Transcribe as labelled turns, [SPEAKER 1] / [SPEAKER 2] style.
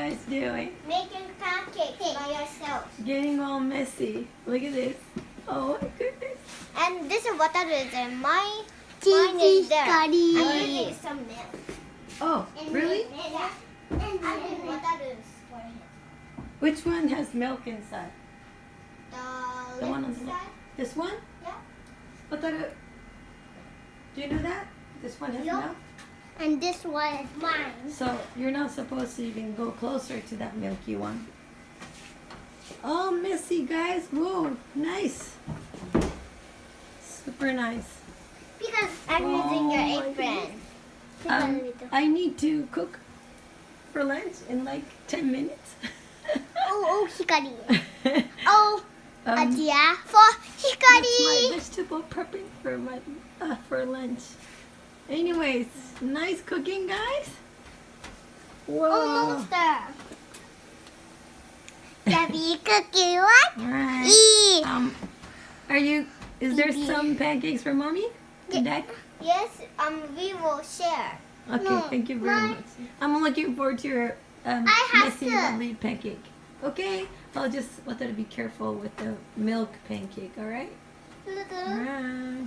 [SPEAKER 1] guys doing?
[SPEAKER 2] Making pancakes by yourself.
[SPEAKER 1] Getting all messy. Look at this. Oh my goodness.
[SPEAKER 2] And this is what that is. And mine
[SPEAKER 3] Cheesy
[SPEAKER 2] is there.
[SPEAKER 3] Scotty.
[SPEAKER 2] I'm using some milk.
[SPEAKER 1] Oh, really?
[SPEAKER 2] Yeah. And what that is for him.
[SPEAKER 1] Which one has milk inside?
[SPEAKER 2] The
[SPEAKER 1] The one on
[SPEAKER 2] left
[SPEAKER 1] the
[SPEAKER 2] side.
[SPEAKER 1] left. This one?
[SPEAKER 2] Yeah.
[SPEAKER 1] What that? Do you know that? This one has
[SPEAKER 2] Yup.
[SPEAKER 1] milk?
[SPEAKER 3] And this one is mine.
[SPEAKER 1] So you're not supposed to even go closer to that milky one. Oh, messy, guys. Whoa, nice. Super nice.
[SPEAKER 2] Because I'm
[SPEAKER 1] Oh,
[SPEAKER 2] using
[SPEAKER 1] my
[SPEAKER 2] your apron.
[SPEAKER 1] I need to cook for lunch in like 10 minutes.
[SPEAKER 3] Oh, Hikari. Oh,
[SPEAKER 1] Um,
[SPEAKER 3] Adia for
[SPEAKER 1] That's my
[SPEAKER 3] Hikari.
[SPEAKER 1] vegetable prepping for my for lunch. Anyways, nice cooking, guys. Whoa.
[SPEAKER 2] Oh, monster.
[SPEAKER 3] Debbie cookie what?
[SPEAKER 1] Alright.
[SPEAKER 3] Eat.
[SPEAKER 1] Are you? Is there
[SPEAKER 3] Eat.
[SPEAKER 1] some pancakes for mommy and dad?
[SPEAKER 2] Yes, we will share.
[SPEAKER 1] Okay,
[SPEAKER 3] No,
[SPEAKER 1] thank you very
[SPEAKER 3] mine-
[SPEAKER 1] much. I'm looking forward to your
[SPEAKER 3] have
[SPEAKER 1] messy
[SPEAKER 3] to.
[SPEAKER 1] lovely pancake. Okay, I'll just want to be careful with the milk pancake. All right. All right.